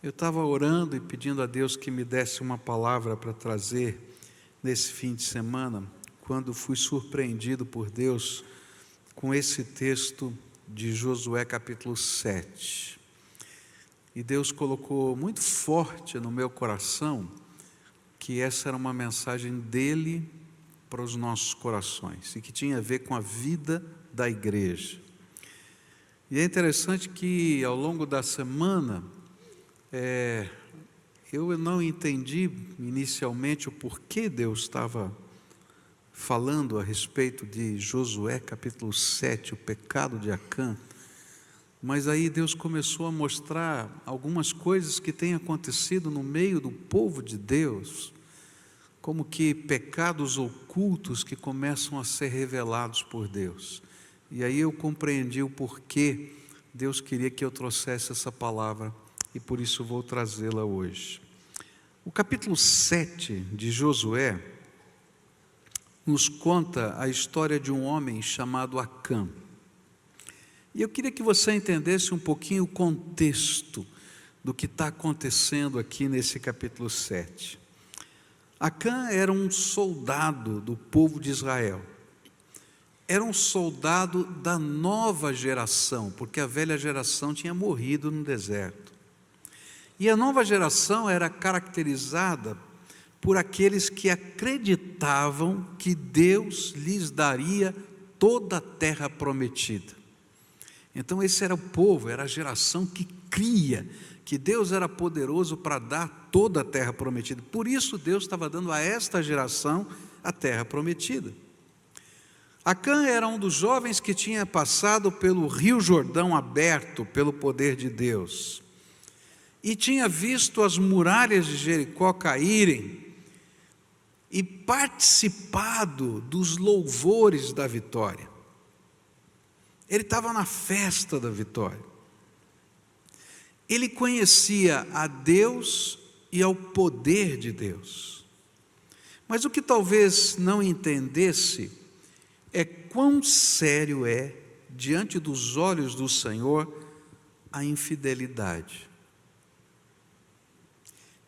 Eu estava orando e pedindo a Deus que me desse uma palavra para trazer nesse fim de semana, quando fui surpreendido por Deus com esse texto de Josué capítulo 7. E Deus colocou muito forte no meu coração que essa era uma mensagem dele para os nossos corações e que tinha a ver com a vida da igreja. E é interessante que ao longo da semana, eu não entendi inicialmente o porquê Deus estava falando a respeito de Josué capítulo 7, o pecado de Acã, mas aí Deus começou a mostrar algumas coisas que têm acontecido no meio do povo de Deus, como que pecados ocultos que começam a ser revelados por Deus. E aí eu compreendi o porquê Deus queria que eu trouxesse essa palavra, e por isso vou trazê-la hoje. O capítulo 7 de Josué nos conta a história de um homem chamado Acã. E eu queria que você entendesse um pouquinho o contexto do que está acontecendo aqui nesse capítulo 7. Acã era um soldado do povo de Israel. Era um soldado da nova geração, porque a velha geração tinha morrido no deserto. E a nova geração era caracterizada por aqueles que acreditavam que Deus lhes daria toda a terra prometida. Então esse era o povo, era a geração que cria que Deus era poderoso para dar toda a terra prometida. Por isso Deus estava dando a esta geração a terra prometida. Acã era um dos jovens que tinha passado pelo Rio Jordão aberto pelo poder de Deus. E tinha visto as muralhas de Jericó caírem e participado dos louvores da vitória. Ele estava na festa da vitória. Ele conhecia a Deus e ao poder de Deus. Mas o que talvez não entendesse é quão sério é, diante dos olhos do Senhor, a infidelidade.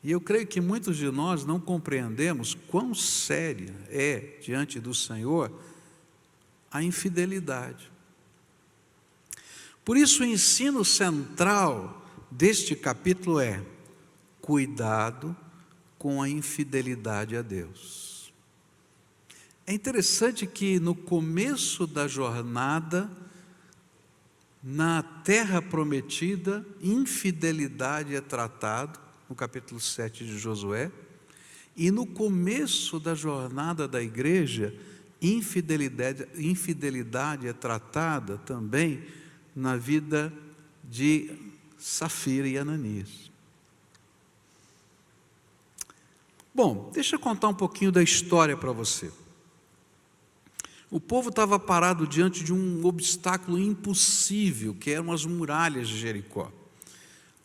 E eu creio que muitos de nós não compreendemos quão séria é, diante do Senhor, a infidelidade. Por isso o ensino central deste capítulo é: cuidado com a infidelidade a Deus. É interessante que no começo da jornada, na terra prometida, infidelidade é tratado, no capítulo 7 de Josué, e no começo da jornada da igreja, infidelidade é tratada também na vida de Safira e Ananias. Bom, deixa eu contar um pouquinho da história para você. O povo estava parado diante de um obstáculo impossível, que eram as muralhas de Jericó.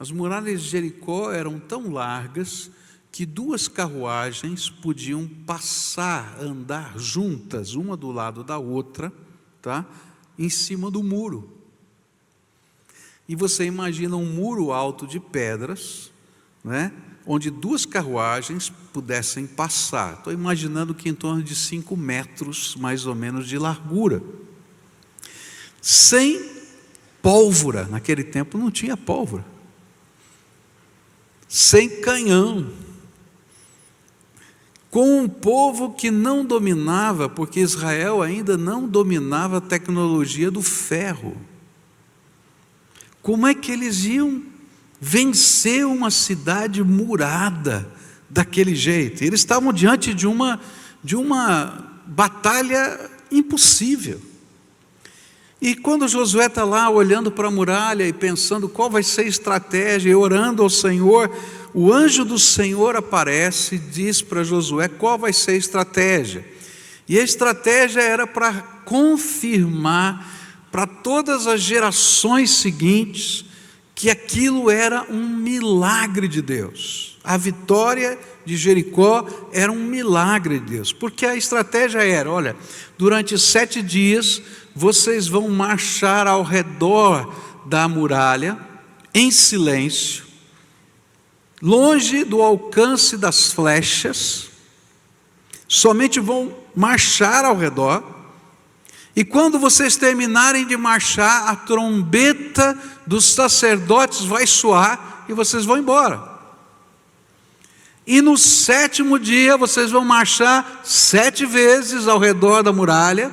As muralhas de Jericó eram tão largas que 2 carruagens podiam passar, andar juntas, uma do lado da outra, tá? Em cima do muro. E você imagina um muro alto de pedras, né? Onde 2 carruagens pudessem passar. Estou imaginando que em torno de 5 metros, mais ou menos, de largura. Sem pólvora, naquele tempo não tinha pólvora. Sem canhão. Com um povo que não dominava, porque Israel ainda não dominava a tecnologia do ferro. Como é que eles iam vencer uma cidade murada daquele jeito? Eles estavam diante de uma batalha impossível. E quando Josué está lá olhando para a muralha e pensando qual vai ser a estratégia, e orando ao Senhor, o anjo do Senhor aparece e diz para Josué qual vai ser a estratégia. E a estratégia era para confirmar para todas as gerações seguintes que aquilo era um milagre de Deus. A vitória de Jericó era um milagre de Deus, porque a estratégia era: olha, durante 7 dias vocês vão marchar ao redor da muralha em silêncio, longe do alcance das flechas, somente vão marchar ao redor, e quando vocês terminarem de marchar, a trombeta dos sacerdotes vai soar e vocês vão embora. E no 7º dia vocês vão marchar 7 vezes ao redor da muralha,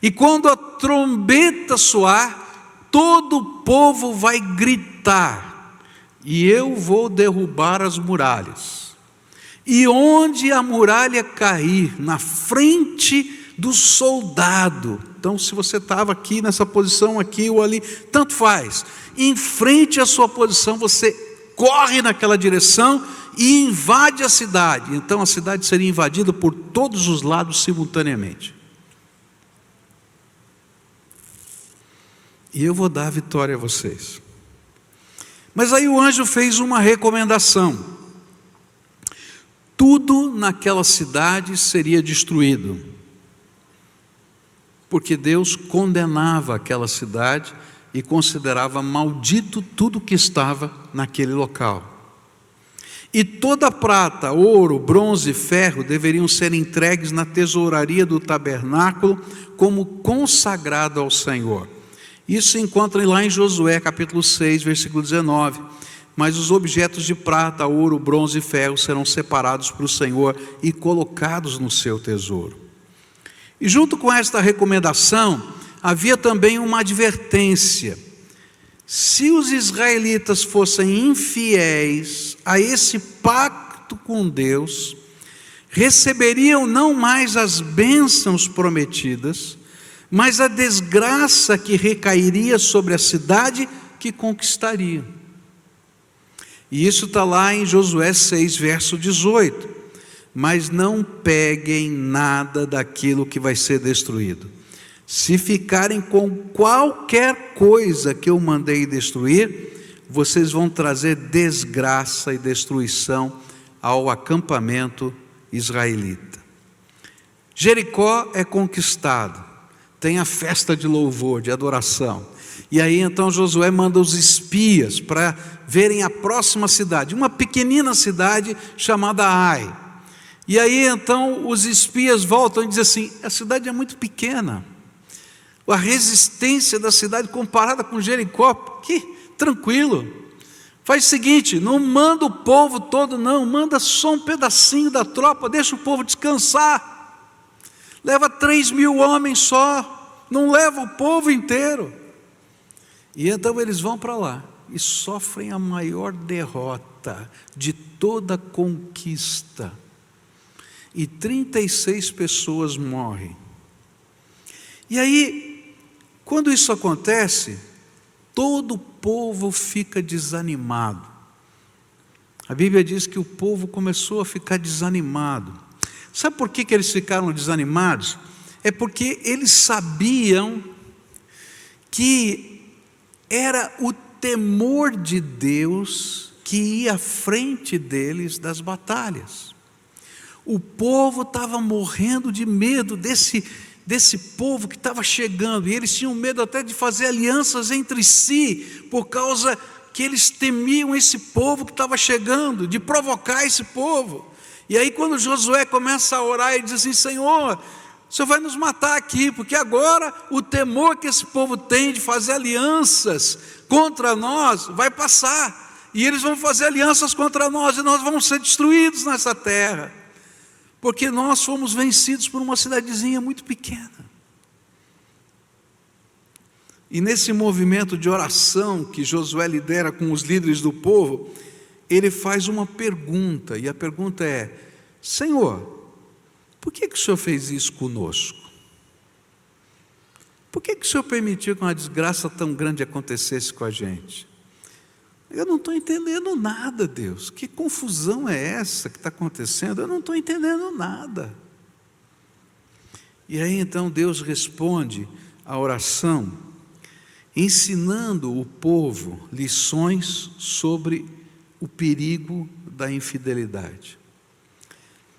e quando a trombeta soar, todo o povo vai gritar, e eu vou derrubar as muralhas. E onde a muralha cair, na frente do soldado, então se você estava aqui nessa posição, aqui ou ali, tanto faz, em frente à sua posição, você corre naquela direção e invade a cidade. Então a cidade seria invadida por todos os lados simultaneamente. E eu vou dar a vitória a vocês. Mas aí o anjo fez uma recomendação: tudo naquela cidade seria destruído, porque Deus condenava aquela cidade e considerava maldito tudo que estava naquele local. E toda prata, ouro, bronze e ferro deveriam ser entregues na tesouraria do tabernáculo como consagrado ao Senhor. Isso se encontra lá em Josué capítulo 6, versículo 19. Mas os objetos de prata, ouro, bronze e ferro serão separados para o Senhor e colocados no seu tesouro. E junto com esta recomendação, havia também uma advertência: se os israelitas fossem infiéis a esse pacto com Deus, receberiam não mais as bênçãos prometidas, mas a desgraça que recairia sobre a cidade que conquistariam. E isso está lá em Josué 6, verso 18. Mas não peguem nada daquilo que vai ser destruído. Se ficarem com qualquer coisa que eu mandei destruir, vocês vão trazer desgraça e destruição ao acampamento israelita. Jericó é conquistado, tem a festa de louvor, de adoração. E aí então Josué manda os espias para verem a próxima cidade, uma pequenina cidade chamada Ai. E aí então os espias voltam e dizem assim: a cidade é muito pequena, a resistência da cidade comparada com Jericó, que tranquilo. Faz o seguinte, não manda o povo todo não, manda só um pedacinho da tropa, deixa o povo descansar. Leva 3.000 homens só, não leva o povo inteiro. E então eles vão para lá e sofrem a maior derrota de toda a conquista. E 36 pessoas morrem. E aí, quando isso acontece, todo o povo fica desanimado. A Bíblia diz que o povo começou a ficar desanimado. Sabe por que eles ficaram desanimados? É porque eles sabiam que era o temor de Deus que ia à frente deles das batalhas. O povo estava morrendo de medo desse povo que estava chegando, e eles tinham medo até de fazer alianças entre si, por causa que eles temiam esse povo que estava chegando, de provocar esse povo. E aí quando Josué começa a orar, ele diz assim: Senhor, o Senhor vai nos matar aqui, porque agora o temor que esse povo tem de fazer alianças contra nós vai passar, e eles vão fazer alianças contra nós, e nós vamos ser destruídos nessa terra, porque nós fomos vencidos por uma cidadezinha muito pequena. E nesse movimento de oração que Josué lidera com os líderes do povo, ele faz uma pergunta, e a pergunta é: Senhor, por que o Senhor fez isso conosco? Por que o Senhor permitiu que uma desgraça tão grande acontecesse com a gente? Eu não estou entendendo nada, Deus. Que confusão é essa que está acontecendo? Eu não estou entendendo nada. E aí então Deus responde a oração, ensinando o povo lições sobre o perigo da infidelidade.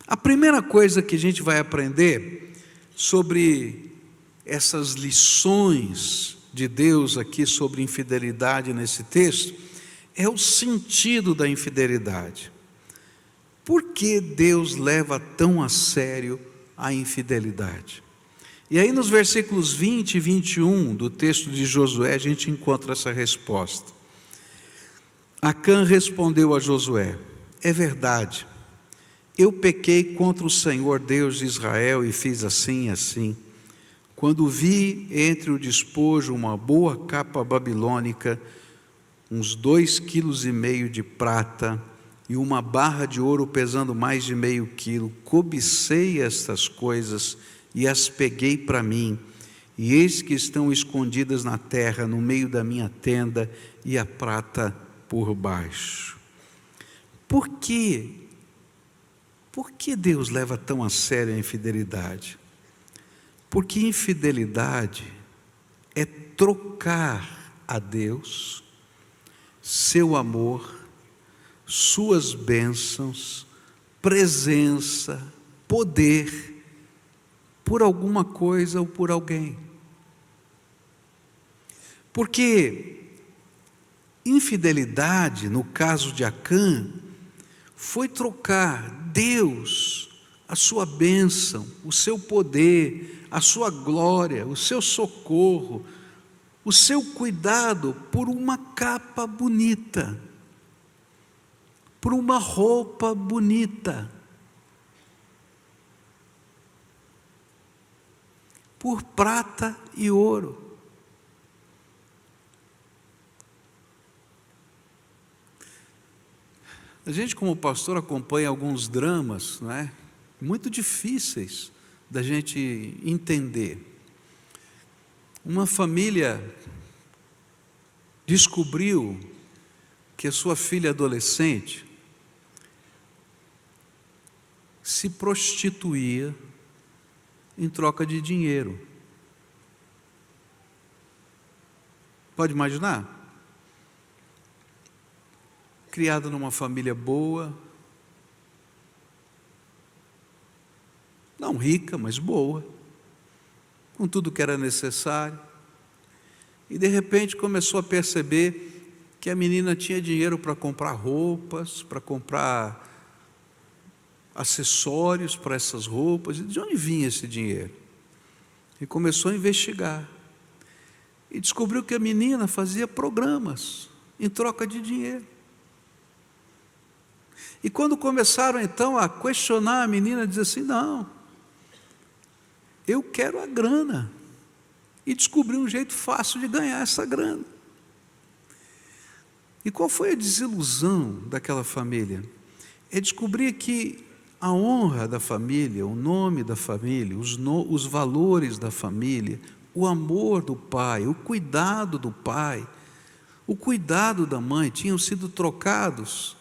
A primeira coisa que a gente vai aprender sobre essas lições de Deus aqui sobre infidelidade nesse texto, é o sentido da infidelidade. Por que Deus leva tão a sério a infidelidade? E aí nos versículos 20 e 21 do texto de Josué a gente encontra essa resposta. Acã respondeu a Josué: é verdade, eu pequei contra o Senhor Deus de Israel e fiz assim e assim. Quando vi entre o despojo uma boa capa babilônica, uns 2,5 quilos de prata e uma barra de ouro pesando mais de meio quilo, cobicei estas coisas e as peguei para mim, e eis que estão escondidas na terra, no meio da minha tenda, e a prata por baixo. Por quê? Por que Deus leva tão a sério a infidelidade? Porque infidelidade é trocar a Deus, seu amor, suas bênçãos, presença, poder, por alguma coisa ou por alguém. Porque infidelidade, no caso de Acã, foi trocar Deus, a sua bênção, o seu poder, a sua glória, o seu socorro, o seu cuidado por uma capa bonita, por uma roupa bonita, por prata e ouro. A gente, como pastor, acompanha alguns dramas, não é? Muito difíceis da gente entender. Uma família descobriu que a sua filha adolescente se prostituía em troca de dinheiro. Pode imaginar? Criada numa família boa, não rica, mas boa, com tudo que era necessário, e de repente começou a perceber que a menina tinha dinheiro para comprar roupas, para comprar acessórios para essas roupas. E de onde vinha esse dinheiro? E começou a investigar, e descobriu que a menina fazia programas em troca de dinheiro. E quando começaram então a questionar a menina, diz assim: não, eu quero a grana. E descobriu um jeito fácil de ganhar essa grana. E qual foi a desilusão daquela família? É descobrir que a honra da família, o nome da família, os valores da família, o amor do pai, o cuidado do pai, o cuidado da mãe, tinham sido trocados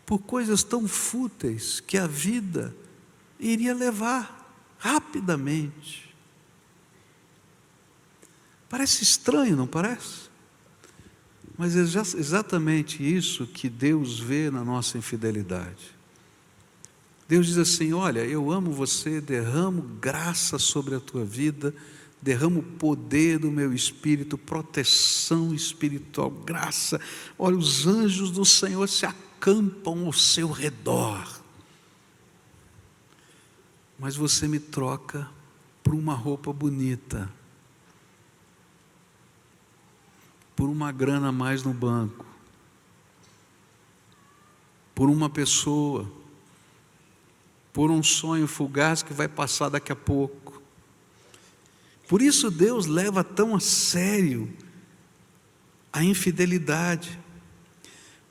por coisas tão fúteis que a vida iria levar rapidamente. Parece estranho, não parece? Mas é exatamente isso que Deus vê na nossa infidelidade. Deus diz assim: olha, eu amo você, derramo graça sobre a tua vida, derramo o poder do meu espírito, proteção espiritual, graça. Olha, os anjos do Senhor se acampam ao seu redor. Mas você me troca por uma roupa bonita, por uma grana a mais no banco, por uma pessoa, por um sonho fugaz que vai passar daqui a pouco. Por isso Deus leva tão a sério a infidelidade,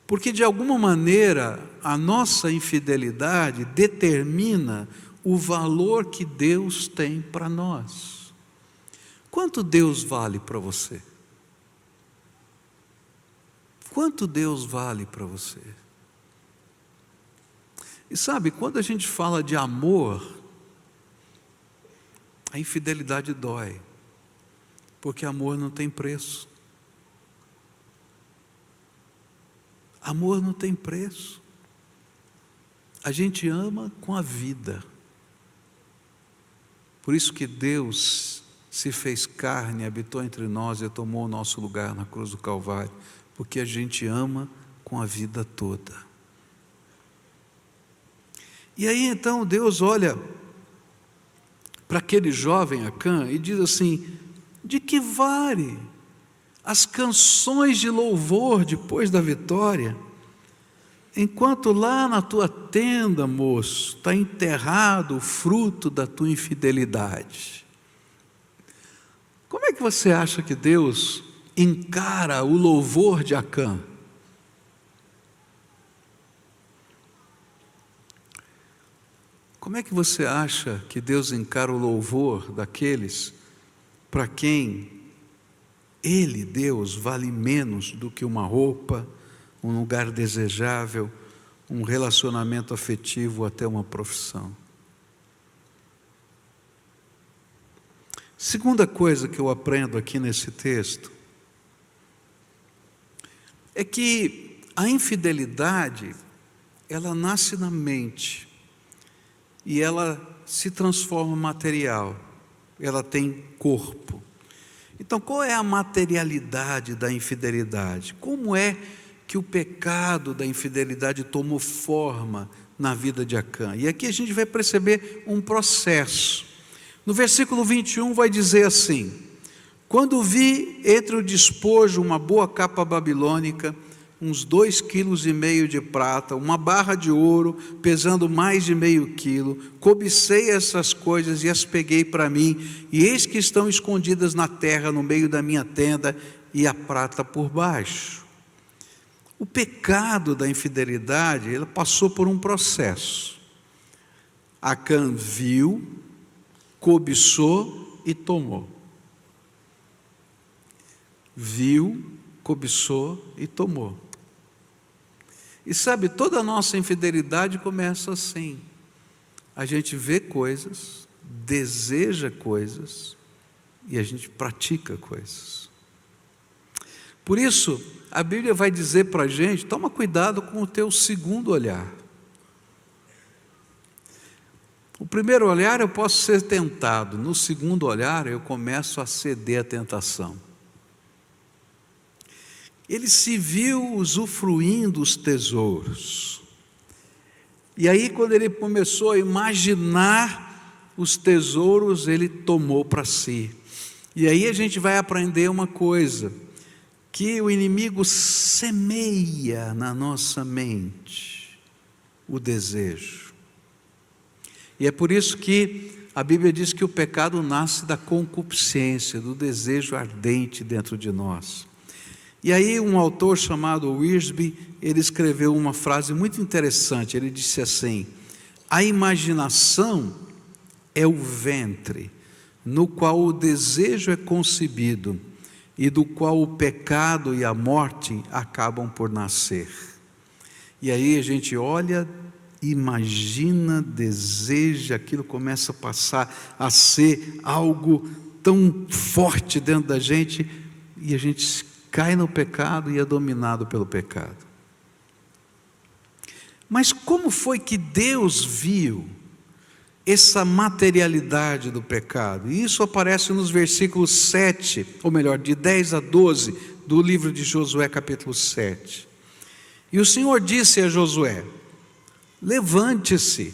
porque de alguma maneira a nossa infidelidade determina o valor que Deus tem para nós. Quanto Deus vale para você? Quanto Deus vale para você? E sabe, quando a gente fala de amor, a infidelidade dói, porque amor não tem preço. Amor não tem preço. A gente ama com a vida. Por isso que Deus se fez carne, habitou entre nós e tomou o nosso lugar na cruz do Calvário, porque a gente ama com a vida toda. E aí então Deus olha para aquele jovem Acã e diz assim: de que vale as canções de louvor depois da vitória, enquanto lá na tua tenda, moço, está enterrado o fruto da tua infidelidade? Como é que você acha que Deus encara o louvor de Acã? Como é que você acha que Deus encara o louvor daqueles para quem Ele, Deus, vale menos do que uma roupa, um lugar desejável, um relacionamento afetivo, até uma profissão? Segunda coisa que eu aprendo aqui nesse texto é que a infidelidade, ela nasce na mente e ela se transforma em material, ela tem corpo. Então, qual é a materialidade da infidelidade? Como é que o pecado da infidelidade tomou forma na vida de Acã? E aqui a gente vai perceber um processo. No versículo 21 vai dizer assim: quando vi entre o despojo uma boa capa babilônica, uns 2,5 quilos de prata, uma barra de ouro pesando mais de meio quilo, cobicei essas coisas e as peguei para mim, e eis que estão escondidas na terra no meio da minha tenda, e a prata por baixo. O pecado da infidelidade, ele passou por um processo. Acã viu, cobiçou e tomou. Viu, cobiçou e tomou. E sabe, toda a nossa infidelidade começa assim. A gente vê coisas, deseja coisas e a gente pratica coisas. Por isso, a Bíblia vai dizer para a gente: toma cuidado com o teu segundo olhar. O primeiro olhar eu posso ser tentado, no segundo olhar eu começo a ceder à tentação. Ele se viu usufruindo os tesouros. E aí, quando ele começou a imaginar os tesouros, ele tomou para si. E aí a gente vai aprender uma coisa: que o inimigo semeia na nossa mente o desejo. E é por isso que a Bíblia diz que o pecado nasce da concupiscência, do desejo ardente dentro de nós. E aí um autor chamado Wiersbe, ele escreveu uma frase muito interessante. Ele disse assim: a imaginação é o ventre no qual o desejo é concebido e do qual o pecado e a morte acabam por nascer. E aí a gente olha, imagina, deseja, aquilo começa a passar a ser algo tão forte dentro da gente, e a gente cai no pecado e é dominado pelo pecado. Mas como foi que Deus viu essa materialidade do pecado? E isso aparece nos versículos 7, ou melhor, de 10 a 12, do livro de Josué, capítulo 7. E o Senhor disse a Josué: levante-se,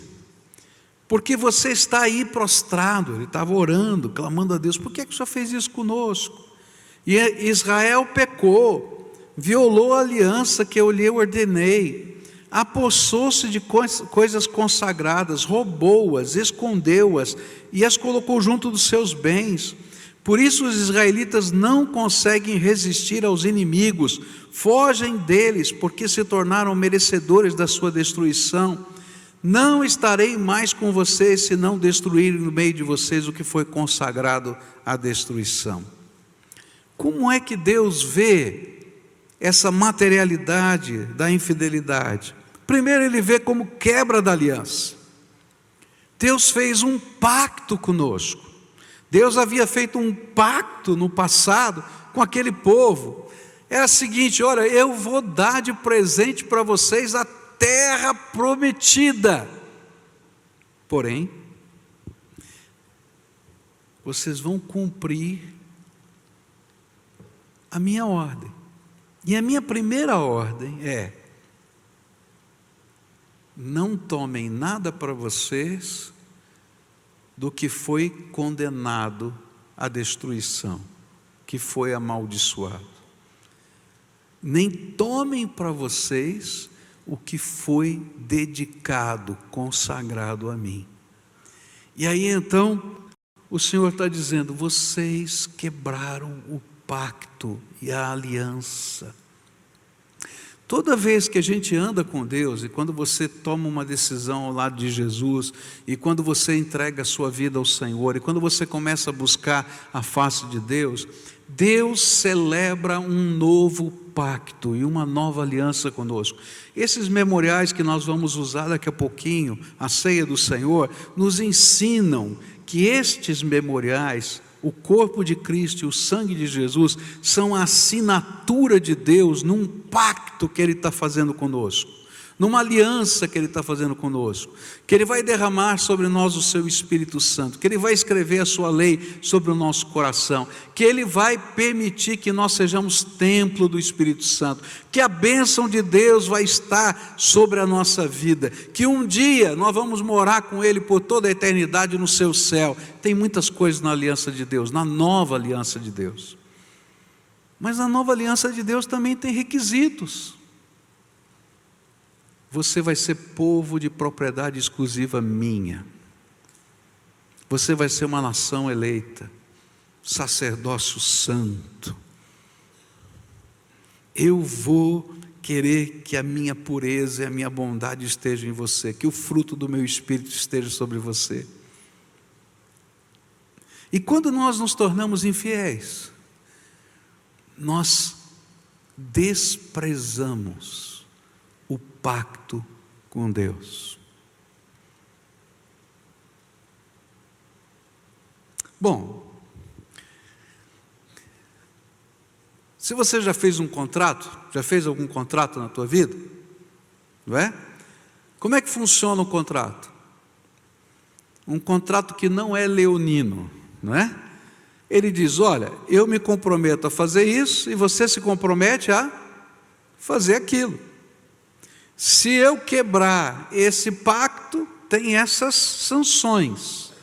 porque você está aí prostrado. Ele estava orando, clamando a Deus: por que o Senhor fez isso conosco? E Israel pecou, violou a aliança que eu lhe ordenei, apossou-se de coisas consagradas, roubou-as, escondeu-as e as colocou junto dos seus bens. Por isso os israelitas não conseguem resistir aos inimigos, fogem deles, porque se tornaram merecedores da sua destruição. Não estarei mais com vocês, se não destruírem no meio de vocês o que foi consagrado à destruição. Como é que Deus vê essa materialidade da infidelidade? Primeiro, ele vê como quebra da aliança. Deus fez um pacto conosco. Deus havia feito um pacto no passado com aquele povo. Era o seguinte: olha, eu vou dar de presente para vocês a terra prometida. Porém, vocês vão cumprir a minha ordem. E a minha primeira ordem é: não tomem nada para vocês do que foi condenado à destruição, que foi amaldiçoado. Nem tomem para vocês o que foi dedicado, consagrado a mim. E aí então, o Senhor está dizendo: vocês quebraram o pacto e a aliança. Toda vez que a gente anda com Deus, e quando você toma uma decisão ao lado de Jesus, e quando você entrega a sua vida ao Senhor, e quando você começa a buscar a face de Deus, Deus celebra um novo pacto e uma nova aliança conosco. Esses memoriais que nós vamos usar daqui a pouquinho, a ceia do Senhor, nos ensinam que estes memoriais, o corpo de Cristo e o sangue de Jesus, são a assinatura de Deus num pacto que Ele está fazendo conosco, numa aliança que Ele está fazendo conosco, que Ele vai derramar sobre nós o Seu Espírito Santo, que Ele vai escrever a Sua lei sobre o nosso coração, que Ele vai permitir que nós sejamos templo do Espírito Santo, que a bênção de Deus vai estar sobre a nossa vida, que um dia nós vamos morar com Ele por toda a eternidade no Seu céu. Tem muitas coisas na aliança de Deus, na nova aliança de Deus, mas a nova aliança de Deus também tem requisitos. Você vai ser povo de propriedade exclusiva minha. Você vai ser uma nação eleita, sacerdócio santo. Eu vou querer que a minha pureza e a minha bondade estejam em você, que o fruto do meu Espírito esteja sobre você. E quando nós nos tornamos infiéis, nós desprezamos o pacto com Deus. Bom, se você já fez um contrato, já fez algum contrato na tua vida, não é? Como é que funciona o contrato? Um contrato que não é leonino, não é? Ele diz: olha, eu me comprometo a fazer isso e você se compromete a fazer aquilo. Se eu quebrar esse pacto, tem essas sanções.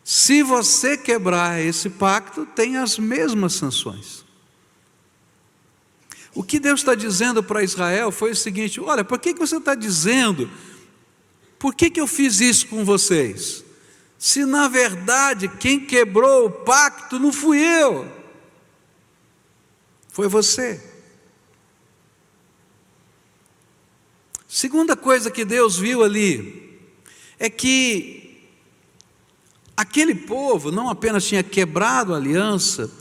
Se você quebrar esse pacto, tem as mesmas sanções. O que Deus está dizendo para Israel foi o seguinte: olha, por que você está dizendo, por que eu fiz isso com vocês? Se na verdade quem quebrou o pacto não fui eu, foi você. Segunda coisa que Deus viu ali é que aquele povo não apenas tinha quebrado a aliança,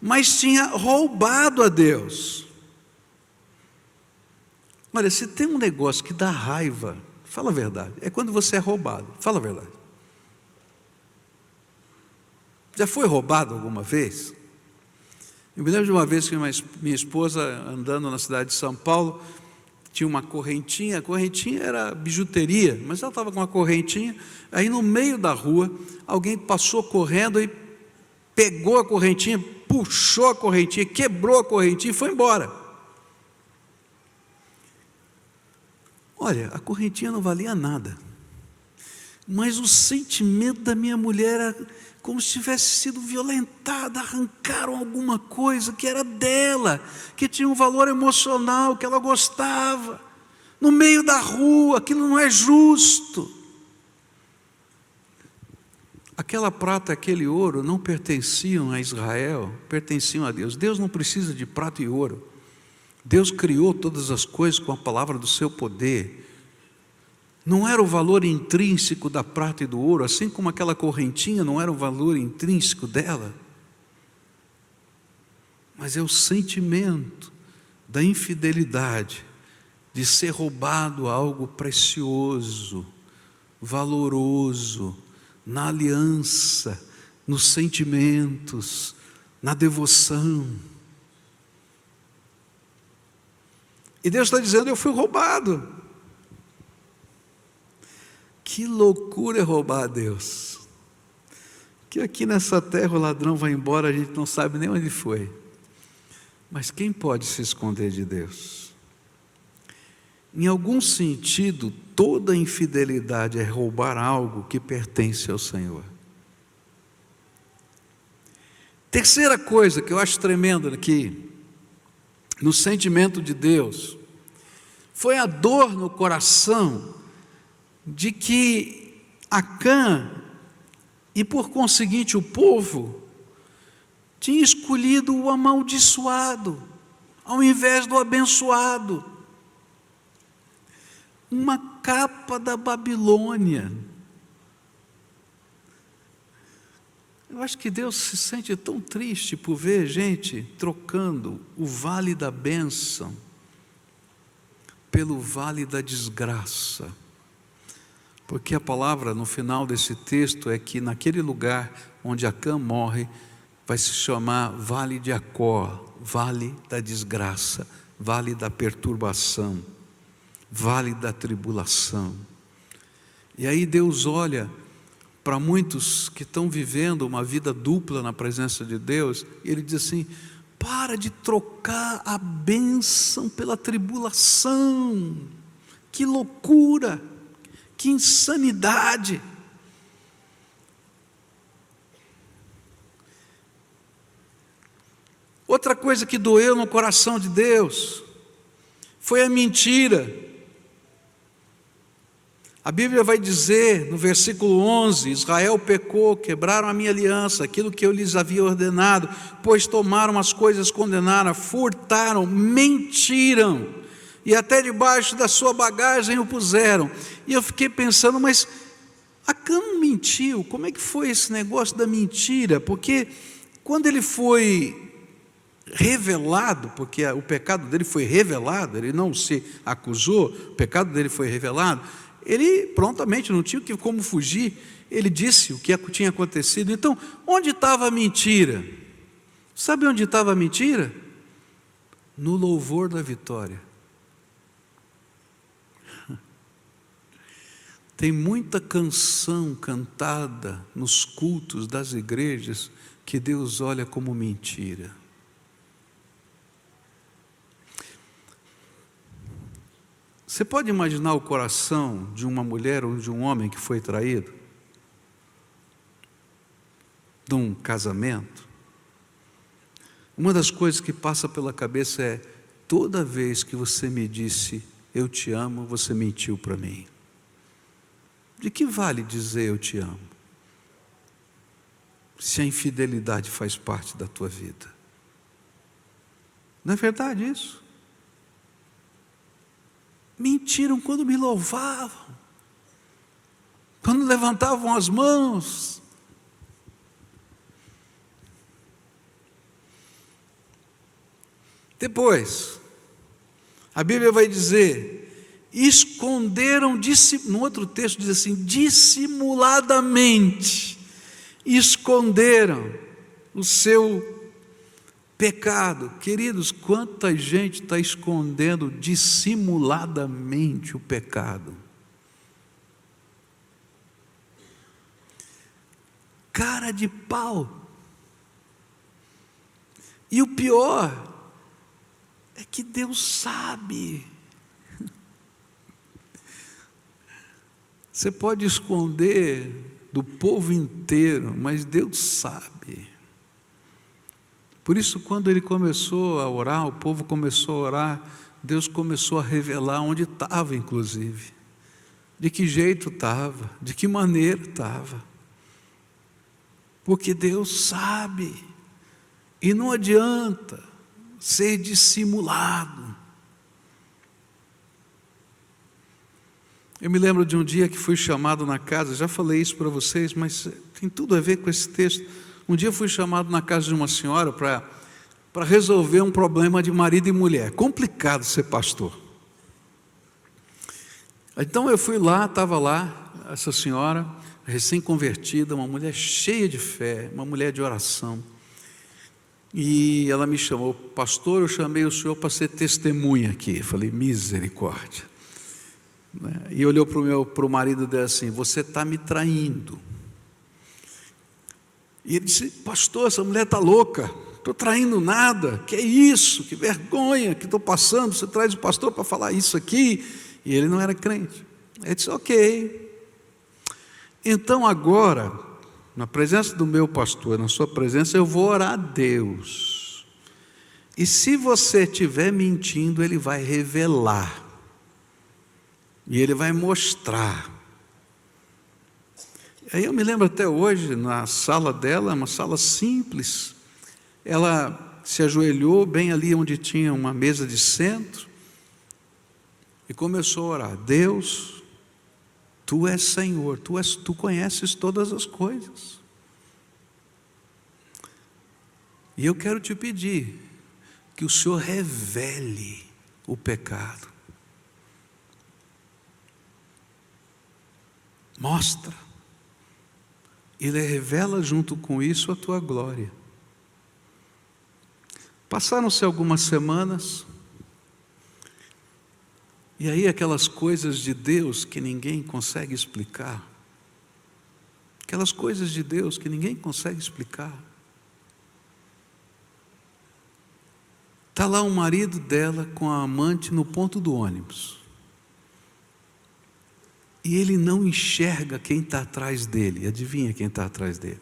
mas tinha roubado a Deus. Olha, se tem um negócio que dá raiva, fala a verdade, é quando você é roubado. Fala a verdade. Já foi roubado alguma vez? Eu me lembro de uma vez que minha esposa, andando na cidade de São Paulo, tinha uma correntinha. A correntinha era bijuteria, mas ela estava com uma correntinha. Aí no meio da rua, alguém passou correndo e pegou a correntinha, puxou a correntinha, quebrou a correntinha e foi embora. Olha, a correntinha não valia nada, mas o sentimento da minha mulher era como se tivesse sido violentada. Arrancaram alguma coisa que era dela, que tinha um valor emocional, que ela gostava, no meio da rua. Aquilo não é justo. Aquela prata, aquele ouro não pertenciam a Israel, pertenciam a Deus. Deus não precisa de prata e ouro. Deus criou todas as coisas com a palavra do seu poder. Não era o valor intrínseco da prata e do ouro, assim como aquela correntinha não era o valor intrínseco dela, mas é o sentimento da infidelidade, de ser roubado algo precioso, valoroso, na aliança, nos sentimentos, na devoção. E Deus está dizendo: eu fui roubado. Que loucura é roubar a Deus, que aqui nessa terra o ladrão vai embora, a gente não sabe nem onde foi. Mas quem pode se esconder de Deus? Em algum sentido, toda infidelidade é roubar algo que pertence ao Senhor. Terceira coisa que eu acho tremenda aqui, no sentimento de Deus, foi a dor no coração de que Acã, e por conseguinte o povo, tinha escolhido o amaldiçoado, ao invés do abençoado. Uma capa da Babilônia. Eu acho que Deus se sente tão triste por ver gente trocando o vale da bênção pelo vale da desgraça. Porque a palavra no final desse texto é que naquele lugar onde Acã morre, vai se chamar Vale de Acor, Vale da desgraça, Vale da perturbação, Vale da tribulação. E aí Deus olha para muitos que estão vivendo uma vida dupla na presença de Deus, e Ele diz assim: para de trocar a bênção pela tribulação. Que loucura, que insanidade. Outra coisa que doeu no coração de Deus foi a mentira. A Bíblia vai dizer no versículo 11: Israel pecou, quebraram a minha aliança, aquilo que eu lhes havia ordenado, pois tomaram as coisas condenadas, furtaram, mentiram, e até debaixo da sua bagagem o puseram. E eu fiquei pensando, mas Acã não mentiu? Como é que foi esse negócio da mentira? Porque quando ele foi revelado, porque o pecado dele foi revelado, ele não se acusou, o pecado dele foi revelado, ele prontamente não tinha como fugir, ele disse o que tinha acontecido. Então, onde estava a mentira? Sabe onde estava a mentira? No louvor da vitória. Tem muita canção cantada nos cultos das igrejas que Deus olha como mentira. Você pode imaginar o coração de uma mulher ou de um homem que foi traído? De um casamento? Uma das coisas que passa pela cabeça é: toda vez que você me disse eu te amo, você mentiu para mim. De que vale dizer eu te amo, se a infidelidade faz parte da tua vida? Não é verdade isso? Mentiram quando me louvavam, quando levantavam as mãos. Depois, a Bíblia vai dizer: esconderam, no outro texto diz assim, dissimuladamente, esconderam o seu pecado. Queridos, quanta gente está escondendo dissimuladamente o pecado. Cara de pau. E o pior é que Deus sabe. Você pode esconder do povo inteiro, mas Deus sabe. Por isso, quando ele começou a orar, o povo começou a orar, Deus começou a revelar onde estava, inclusive, de que jeito estava, de que maneira estava, porque Deus sabe, e não adianta ser dissimulado. Eu me lembro de um dia que fui chamado na casa, já falei isso para vocês, mas tem tudo a ver com esse texto. Um dia eu fui chamado na casa de uma senhora para resolver um problema de marido e mulher. Complicado ser pastor. Então eu fui lá, estava lá, essa senhora, recém-convertida, uma mulher cheia de fé, uma mulher de oração. E ela me chamou: pastor, eu chamei o senhor para ser testemunha aqui. Eu falei: misericórdia. E olhou para o marido dela assim: você está me traindo. E ele disse: pastor, essa mulher está louca. estou traindo nada, que é isso, que vergonha que estou passando, você traz o pastor para falar isso aqui. E ele não era crente. Ele disse, ok. Então agora, na presença do meu pastor, na sua presença, eu vou orar a Deus. E se você estiver mentindo, Ele vai revelar. E Ele vai mostrar. Aí eu me lembro até hoje, na sala dela, uma sala simples, ela se ajoelhou bem ali onde tinha uma mesa de centro, e começou a orar, Deus, Tu és Senhor, Tu conheces todas as coisas, e eu quero te pedir, que o Senhor revele o pecado, mostra, Ele revela junto com isso a Tua glória. Passaram-se algumas semanas, e aí aquelas coisas de Deus que ninguém consegue explicar, aquelas coisas de Deus que ninguém consegue explicar. Está lá o marido dela com a amante no ponto do ônibus, e ele não enxerga quem está atrás dele. Adivinha quem está atrás dele?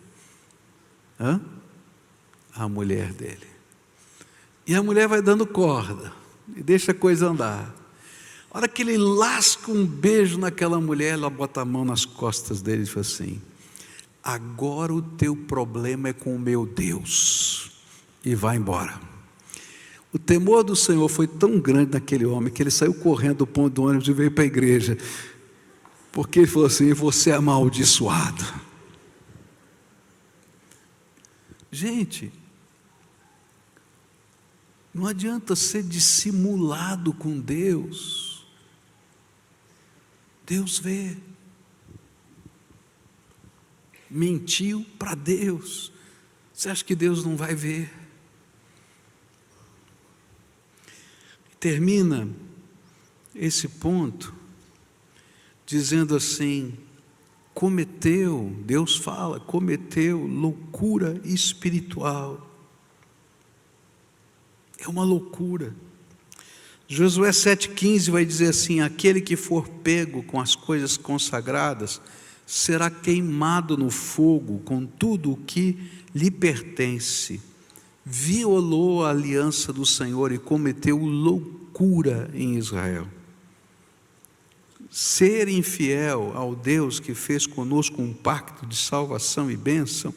A mulher dele. E a mulher vai dando corda, e deixa a coisa andar. A hora que ele lasca um beijo naquela mulher, ela bota a mão nas costas dele e fala assim, agora o teu problema é com o meu Deus, e vai embora. O temor do Senhor foi tão grande naquele homem, que ele saiu correndo do ponto do ônibus e veio para a igreja, porque ele falou assim, você é amaldiçoado. Gente, não adianta ser dissimulado com Deus. Deus vê. Mentiu para Deus. Você acha que Deus não vai ver? Termina esse ponto dizendo assim, Deus fala, cometeu loucura espiritual. É uma loucura. Josué 7,15 vai dizer assim, aquele que for pego com as coisas consagradas, será queimado no fogo com tudo o que lhe pertence. Violou a aliança do Senhor e cometeu loucura em Israel. Ser infiel ao Deus que fez conosco um pacto de salvação e bênção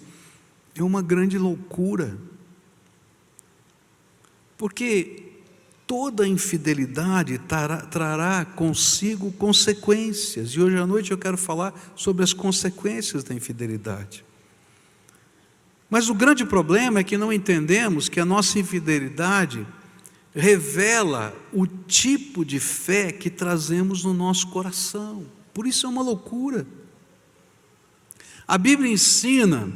é uma grande loucura. Porque toda infidelidade trará consigo consequências. E hoje à noite eu quero falar sobre as consequências da infidelidade. Mas o grande problema é que não entendemos que a nossa infidelidade revela o tipo de fé que trazemos no nosso coração. Por isso é uma loucura. A Bíblia ensina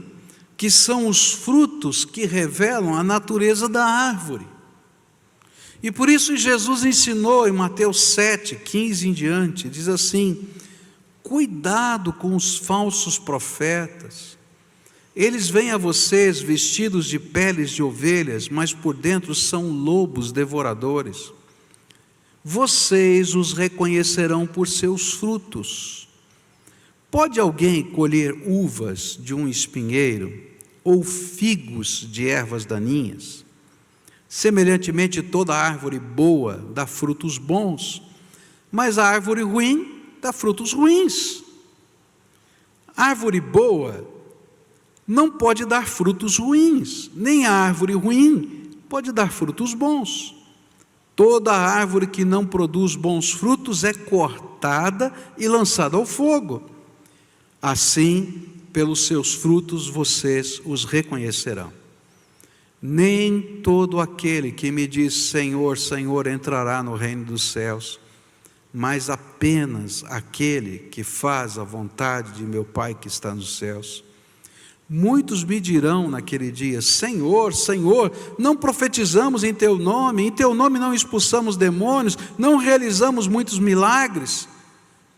que são os frutos que revelam a natureza da árvore. E por isso Jesus ensinou em Mateus 7,15 em diante, diz assim, cuidado com os falsos profetas, eles vêm a vocês vestidos de peles de ovelhas, mas por dentro são lobos devoradores. Vocês os reconhecerão por seus frutos. Pode alguém colher uvas de um espinheiro, ou figos de ervas daninhas? Semelhantemente, toda árvore boa dá frutos bons, mas a árvore ruim dá frutos ruins. A árvore boa não pode dar frutos ruins, nem a árvore ruim pode dar frutos bons. Toda árvore que não produz bons frutos é cortada e lançada ao fogo. Assim, pelos seus frutos vocês os reconhecerão. Nem todo aquele que me diz Senhor, Senhor entrará no reino dos céus, mas apenas aquele que faz a vontade de meu Pai que está nos céus. Muitos me dirão naquele dia, Senhor, Senhor, não profetizamos em Teu nome não expulsamos demônios, não realizamos muitos milagres.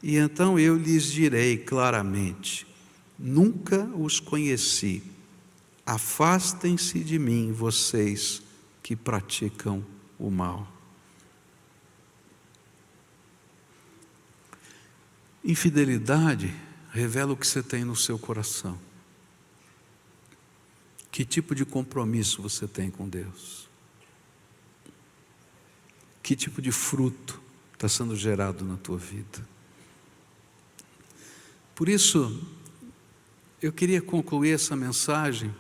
E então eu lhes direi claramente, nunca os conheci, Afastem-se de mim, vocês que praticam o mal. Infidelidade revela o que você tem no seu coração. Que tipo de compromisso você tem com Deus? Que tipo de fruto está sendo gerado na tua vida? Por isso, eu queria concluir essa mensagem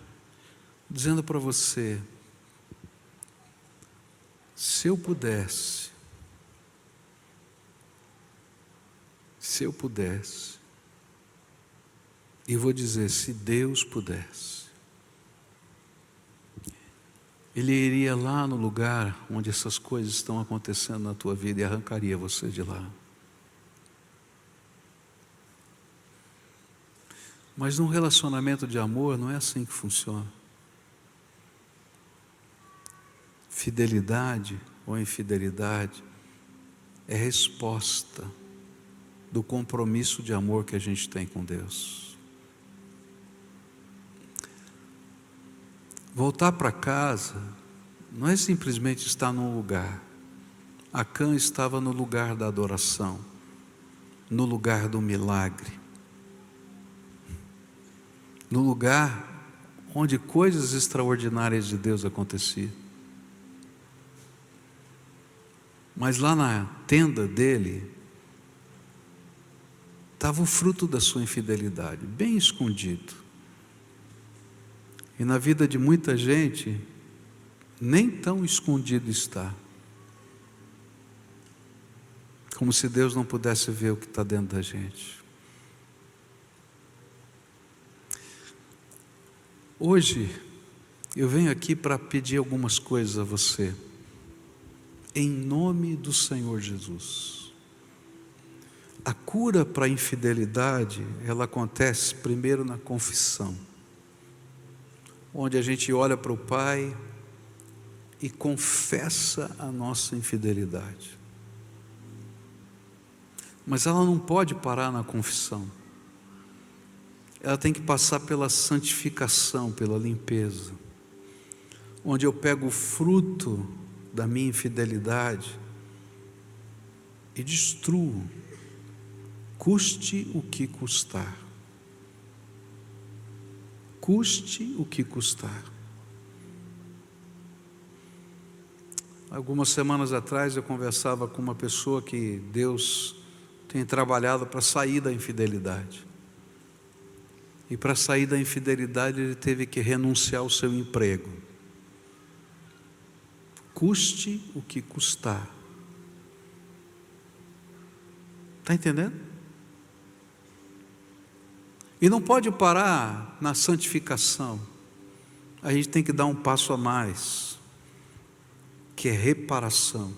dizendo para você: se eu pudesse, e vou dizer, se Deus pudesse, Ele iria lá no lugar onde essas coisas estão acontecendo na tua vida e arrancaria você de lá. Mas num relacionamento de amor não é assim que funciona. Fidelidade ou infidelidade é resposta do compromisso de amor que a gente tem com Deus. Voltar para casa não é simplesmente estar num lugar. Acã estava no lugar da adoração, no lugar do milagre, no lugar onde coisas extraordinárias de Deus aconteciam. Mas lá na tenda dele estava o fruto da sua infidelidade, bem escondido. E na vida de muita gente, nem tão escondido está. Como se Deus não pudesse ver o que está dentro da gente. Hoje, eu venho aqui para pedir algumas coisas a você. Em nome do Senhor Jesus. A cura para a infidelidade, ela acontece primeiro na confissão, onde a gente olha para o Pai e confessa a nossa infidelidade. Mas ela não pode parar na confissão. Ela tem que passar pela santificação, pela limpeza, onde eu pego o fruto da minha infidelidade e destruo, custe o que custar. Custe o que custar. Algumas semanas atrás eu conversava com uma pessoa que Deus tem trabalhado para sair da infidelidade. E para sair da infidelidade ele teve que renunciar ao seu emprego. Custe o que custar. Está entendendo? E não pode parar na santificação. A gente tem que dar um passo a mais, que é reparação.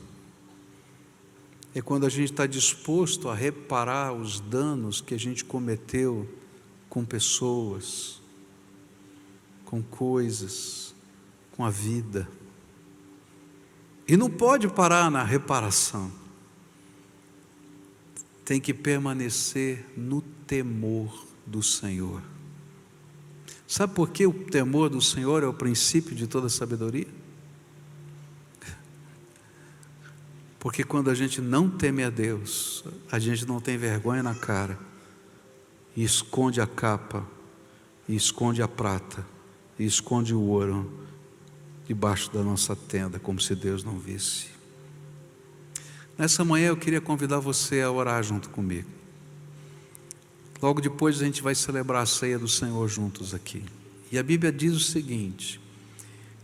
É quando a gente está disposto a reparar os danos que a gente cometeu com pessoas, com coisas, com a vida. E não pode parar na reparação. Tem que permanecer no temor do Senhor. Sabe por que o temor do Senhor é o princípio de toda sabedoria? Porque quando a gente não teme a Deus, a gente não tem vergonha na cara, e esconde a capa, e esconde a prata, e esconde o ouro debaixo da nossa tenda, como se Deus não visse. Nessa manhã eu queria convidar você a orar junto comigo. Logo depois a gente vai celebrar a ceia do Senhor juntos aqui. E a Bíblia diz o seguinte,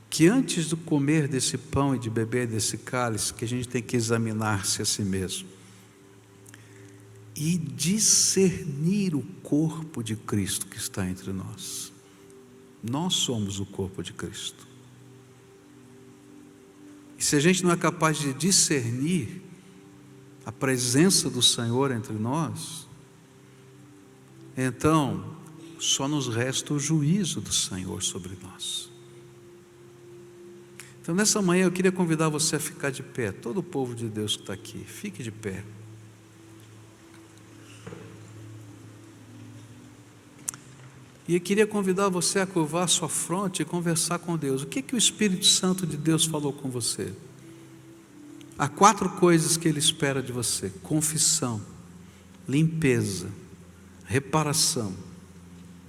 que antes de comer desse pão e de beber desse cálice, que a gente tem que examinar-se a si mesmo e discernir o corpo de Cristo que está entre nós. Nós somos o corpo de Cristo. E se a gente não é capaz de discernir a presença do Senhor entre nós, então só nos resta o juízo do Senhor sobre nós. Então nessa manhã eu queria convidar você a ficar de pé, todo o povo de Deus que está aqui, fique de pé. E eu queria convidar você a curvar sua fronte e conversar com Deus. O que o Espírito Santo de Deus falou com você? Há 4 coisas que Ele espera de você: confissão, limpeza, reparação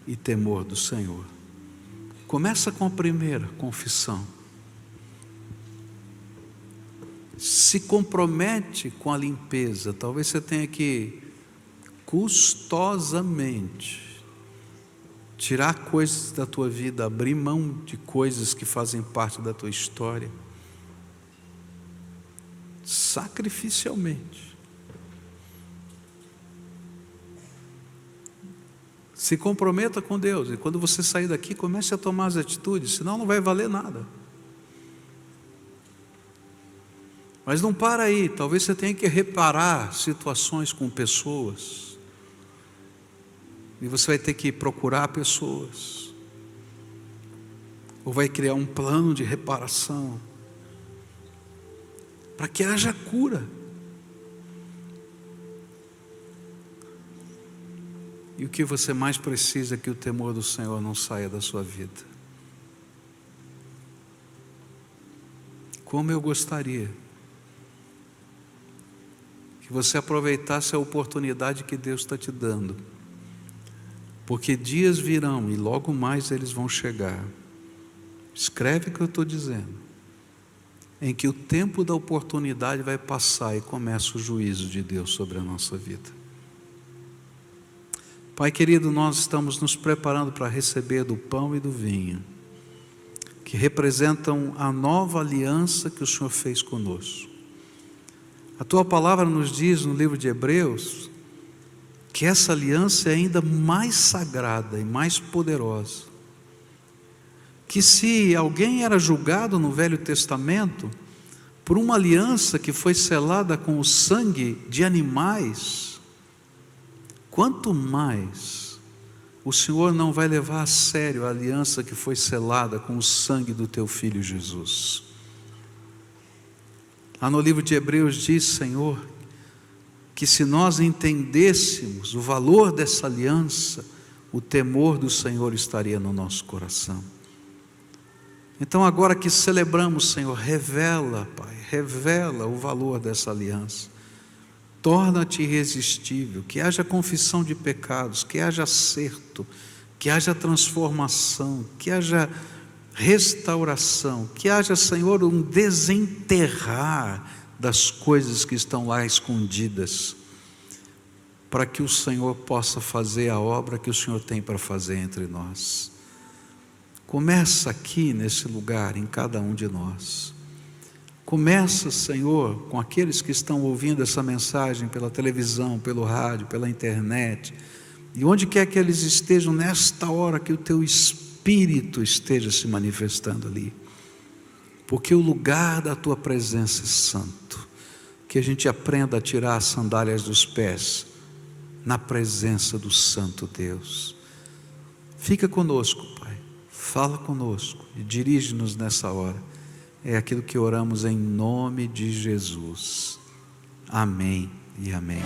e temor do Senhor. Começa com a primeira, confissão. Se compromete com a limpeza. Talvez você tenha que custosamente tirar coisas da tua vida, abrir mão de coisas que fazem parte da tua história, sacrificialmente. Se comprometa com Deus, e quando você sair daqui, comece a tomar as atitudes, senão não vai valer nada. Mas não para aí, talvez você tenha que reparar situações com pessoas, e você vai ter que procurar pessoas, ou vai criar um plano de reparação, para que haja cura. E o que você mais precisa é que o temor do Senhor não saia da sua vida. Como eu gostaria que você aproveitasse a oportunidade que Deus está te dando, porque dias virão e logo mais eles vão chegar. Escreve o que eu estou dizendo, em que o tempo da oportunidade vai passar e começa o juízo de Deus sobre a nossa vida. Pai querido, nós estamos nos preparando para receber do pão e do vinho, que representam a nova aliança que o Senhor fez conosco. A Tua palavra nos diz no livro de Hebreus, que essa aliança é ainda mais sagrada e mais poderosa, que se alguém era julgado no Velho Testamento por uma aliança que foi selada com o sangue de animais, quanto mais o Senhor não vai levar a sério a aliança que foi selada com o sangue do Teu Filho Jesus. Lá no livro de Hebreus diz, Senhor, que se nós entendêssemos o valor dessa aliança, o temor do Senhor estaria no nosso coração. Então agora que celebramos, Senhor, revela, Pai, revela o valor dessa aliança. Torna-te irresistível, que haja confissão de pecados, que haja acerto, que haja transformação, que haja restauração, que haja, Senhor, um desenterrar das coisas que estão lá escondidas, para que o Senhor possa fazer a obra que o Senhor tem para fazer entre nós. Começa aqui nesse lugar, em cada um de nós. Começa, Senhor, com aqueles que estão ouvindo essa mensagem pela televisão, pelo rádio, pela internet, e onde quer que eles estejam nesta hora, que o Teu Espírito esteja se manifestando ali, porque o lugar da Tua presença é santo. Que a gente aprenda a tirar as sandálias dos pés na presença do Santo Deus. Fica conosco, Pai, fala conosco e dirige-nos nessa hora. É aquilo que oramos em nome de Jesus. Amém e amém.